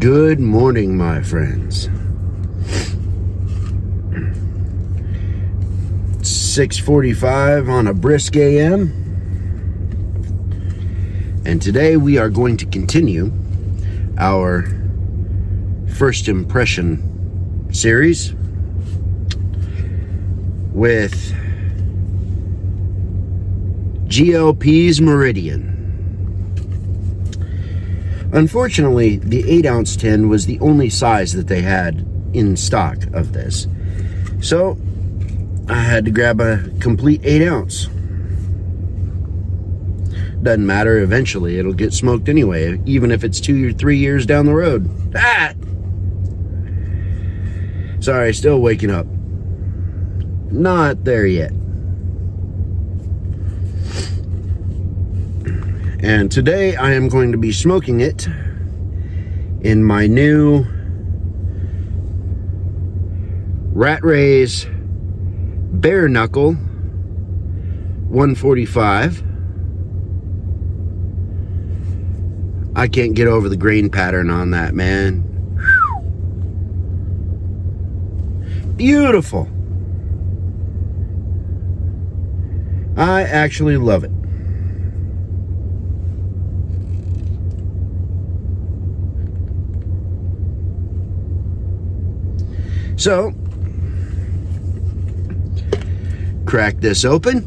Good morning, my friends. 6:45 on a brisk AM. And today we are going to continue our first impression series with GL Pease Meridian. Unfortunately, the 8-ounce tin was the only size that they had in stock of this. So I had to grab a complete 8-ounce. Doesn't matter, eventually it'll get smoked anyway, even if it's 2 or 3 years down the road. Sorry, still waking up. Not there yet. And today I am going to be smoking it in my new Rat Rays Bare Knuckle 145. I can't get over the grain pattern on that, man. Beautiful. I actually love it. So, crack this open.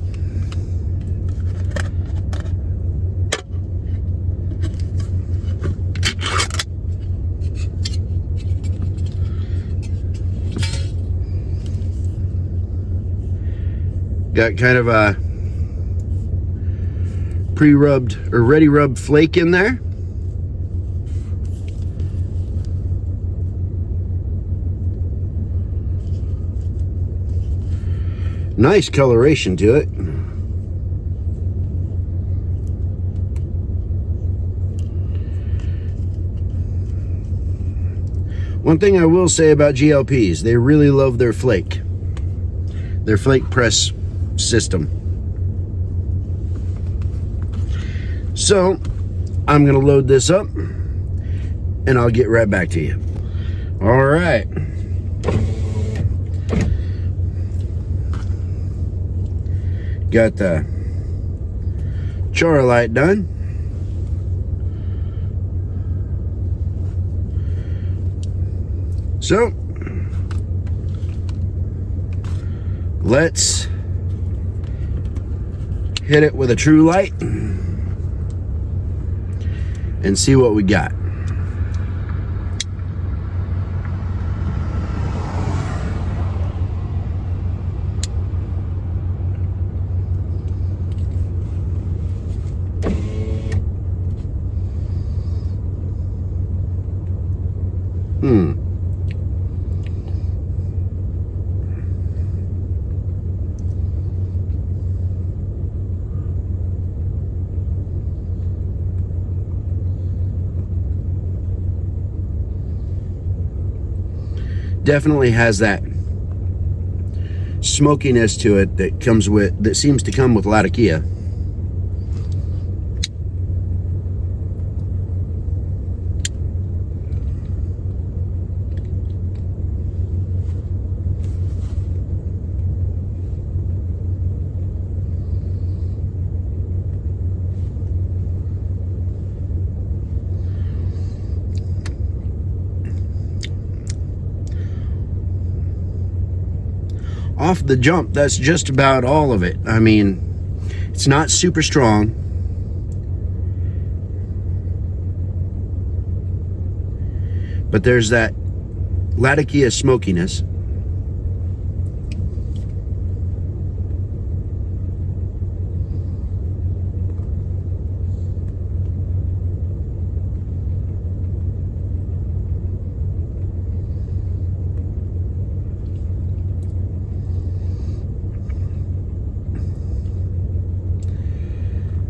Got kind of a pre-rubbed or ready rubbed flake in there. Nice coloration to it. One thing I will say about GLPs, they really love their flake press system. So I'm gonna load this up and I'll get right back to you. All right. Got the char light done. So let's hit it with a true light and see what we got. Definitely has that smokiness to it that seems to come with Latakia. Off the jump, that's just about all of it. I mean, it's not super strong. But there's that Latakia smokiness.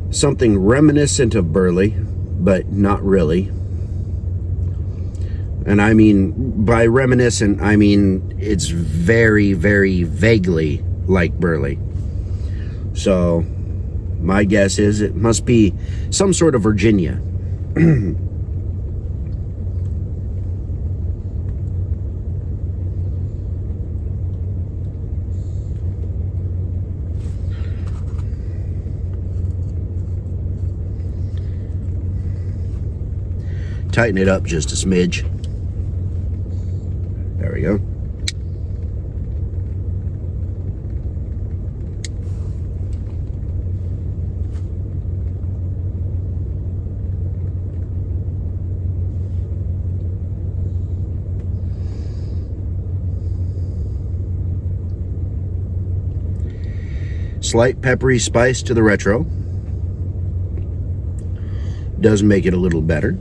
Something reminiscent of burley, but not really. And I mean, by reminiscent, I mean it's very, very vaguely like burley. So my guess is it must be some sort of Virginia. tighten it up just a smidge. There we go. Slight peppery spice to the retro. Does make it a little better.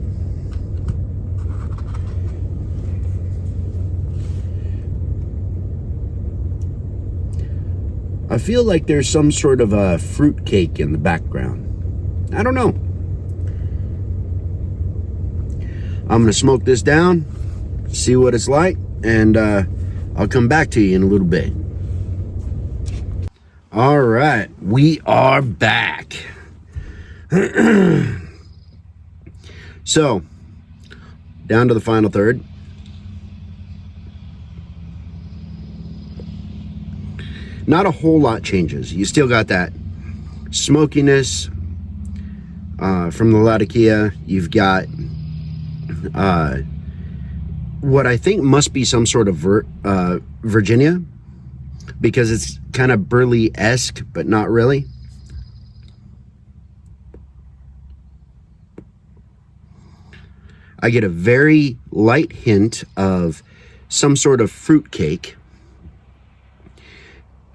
I feel like there's some sort of a fruit cake in the background. I don't know. I'm gonna smoke this down, see what it's like, and I'll come back to you in a little bit. All right, we are back. So, down to the final third. Not a whole lot changes. You still got that smokiness from the Latakia. You've got what I think must be some sort of Virginia, because it's kind of Burley-esque, but not really. I get a very light hint of some sort of fruit cake.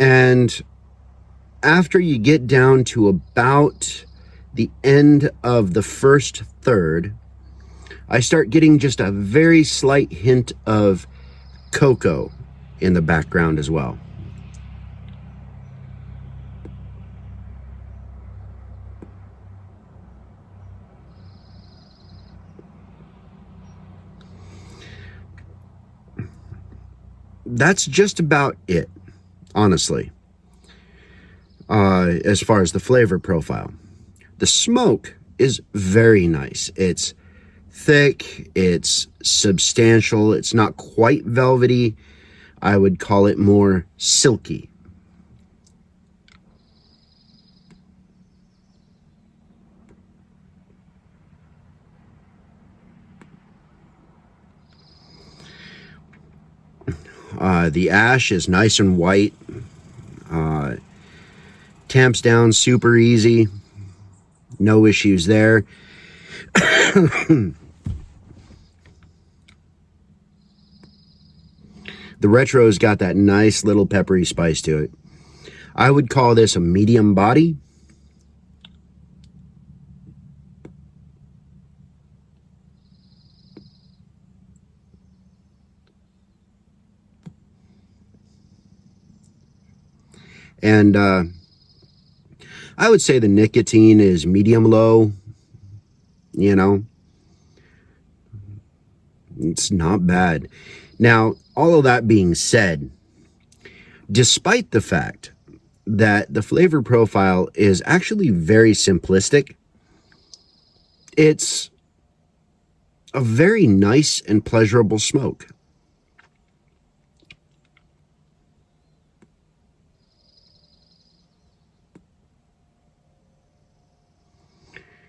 And after you get down to about the end of the first third, I start getting just a very slight hint of cocoa in the background as well. That's just about it, honestly, as far as the flavor profile. The smoke is very nice. It's thick, it's substantial, it's not quite velvety. I would call it more silky. The ash is nice and white. Tamps down super easy. No issues there. The retro's got that nice little peppery spice to it. I would call this a medium body. And I would say the nicotine is medium low, you know. It's not bad. Now, all of that being said, despite the fact that the flavor profile is actually very simplistic, it's a very nice and pleasurable smoke.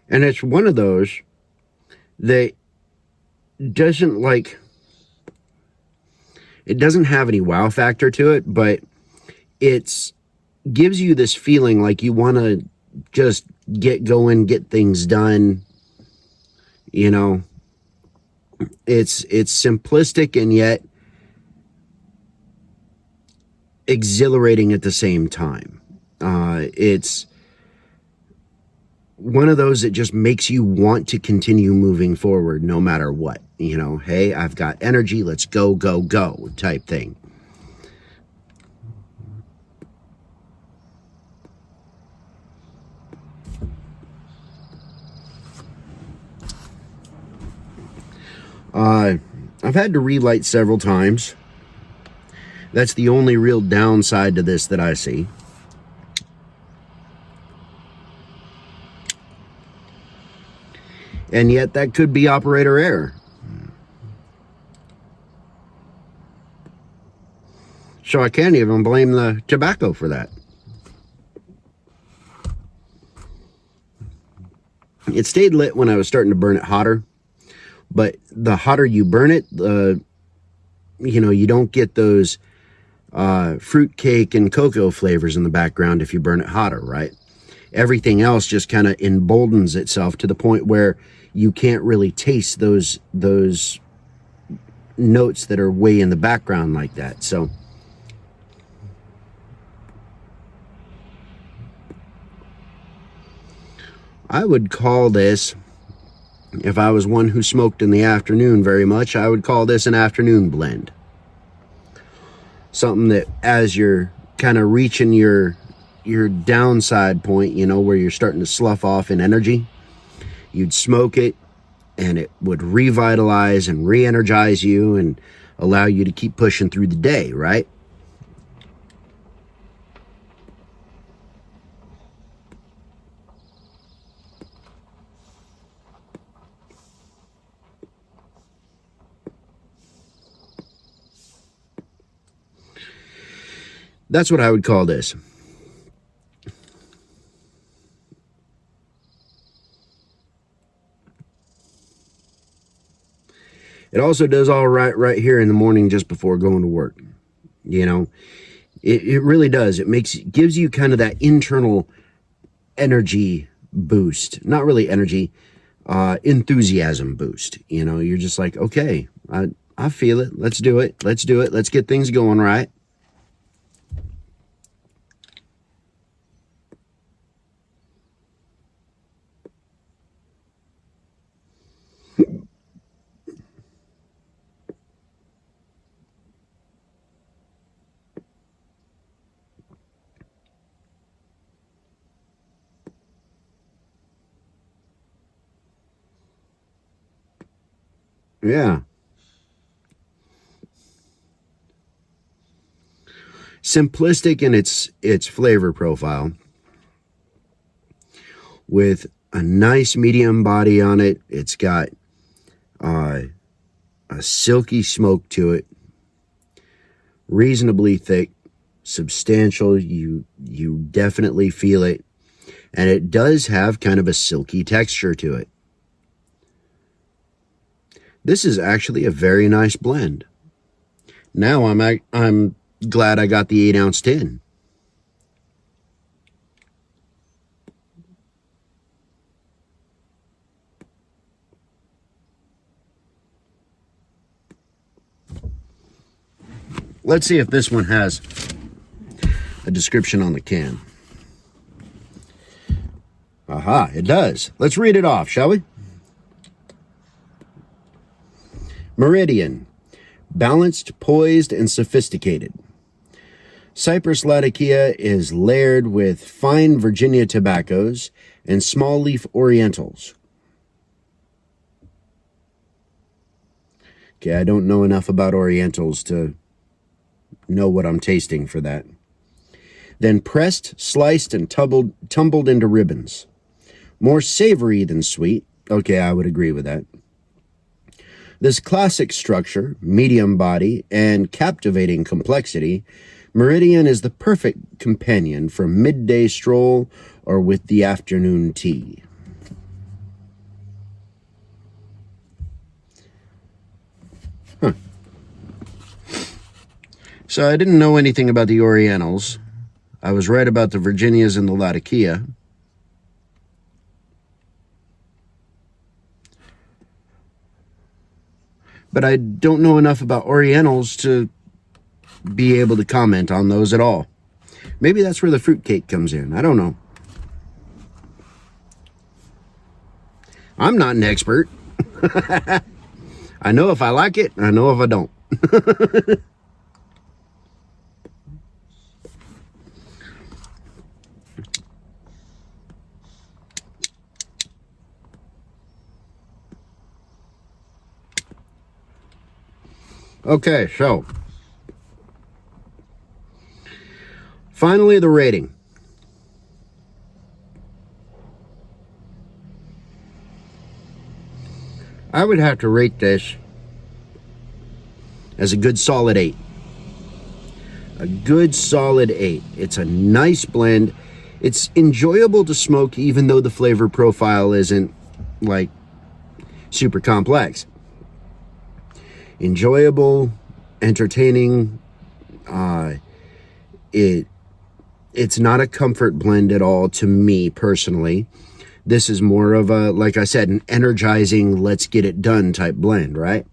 And it's one of those that doesn't like, it doesn't have any wow factor to it, but it's gives you this feeling like you want to just get going, get things done. You know, it's simplistic and yet exhilarating at the same time. It's one of those that just makes you want to continue moving forward no matter what. You know, hey, I've got energy, let's go, go, go type thing. I've had to relight several times. That's the only real downside to this that I see. And yet that could be operator error. So I can't even blame the tobacco for that. It stayed lit when I was starting to burn it hotter, But the hotter you burn it, you don't get those fruit cake and cocoa flavors in the background if you burn it hotter, right? Everything else just kind of emboldens itself to the point where you can't really taste those notes that are way in the background like that. So I would call this, if I was one who smoked in the afternoon very much, I would call this an afternoon blend. Something that as you're kind of reaching your downside point, where you're starting to slough off in energy, you'd smoke it and it would revitalize and re-energize you and allow you to keep pushing through the day, right? That's what I would call this. It also does all right here in the morning just before going to work. It really does. It gives you kind of that internal energy boost. Not really energy, enthusiasm boost. You're just like, okay, I feel it. Let's do it. Let's do it. Let's get things going right. Yeah. Simplistic in its flavor profile, with a nice medium body on it. It's got a silky smoke to it, reasonably thick, substantial. You definitely feel it, and it does have kind of a silky texture to it. This is actually a very nice blend. Now I'm glad I got the 8-ounce tin. Let's see if this one has a description on the can. Aha, it does. Let's read it off, shall we? Meridian, balanced, poised, and sophisticated. Cypress Latakia is layered with fine Virginia tobaccos and small leaf orientals. Okay, I don't know enough about orientals to know what I'm tasting for that. Then pressed, sliced, and tumbled into ribbons. More savory than sweet. Okay, I would agree with that. This classic structure, medium body, and captivating complexity, Meridian is the perfect companion for midday stroll or with the afternoon tea. Huh. So I didn't know anything about the Orientals. I was right about the Virginias and the Latakia. But I don't know enough about Orientals to be able to comment on those at all. Maybe that's where the fruitcake comes in. I don't know. I'm not an expert. I know if I like it, I know if I don't. Okay, so finally the rating. I would have to rate this as a good solid 8. A good solid 8. It's a nice blend. It's enjoyable to smoke even though the flavor profile isn't like super complex. enjoyable, entertaining. It's not a comfort blend at all to me personally. This is more of a, like I said, an energizing, let's get it done type blend, right?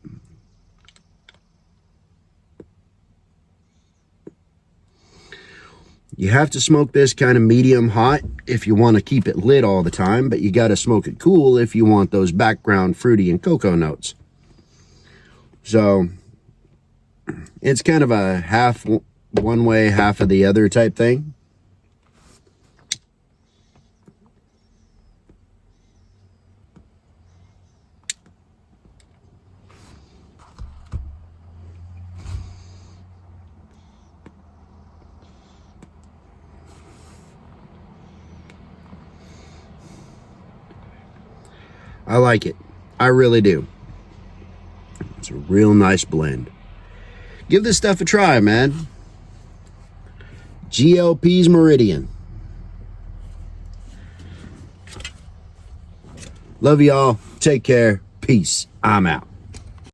You have to smoke this kind of medium hot if you want to keep it lit all the time, but you got to smoke it cool if you want those background fruity and cocoa notes. So it's kind of a half one way, half of the other type thing. I like it. I really do. It's a real nice blend. Give this stuff a try, man. GL Pease Meridian. Love y'all. Take care. Peace. I'm out.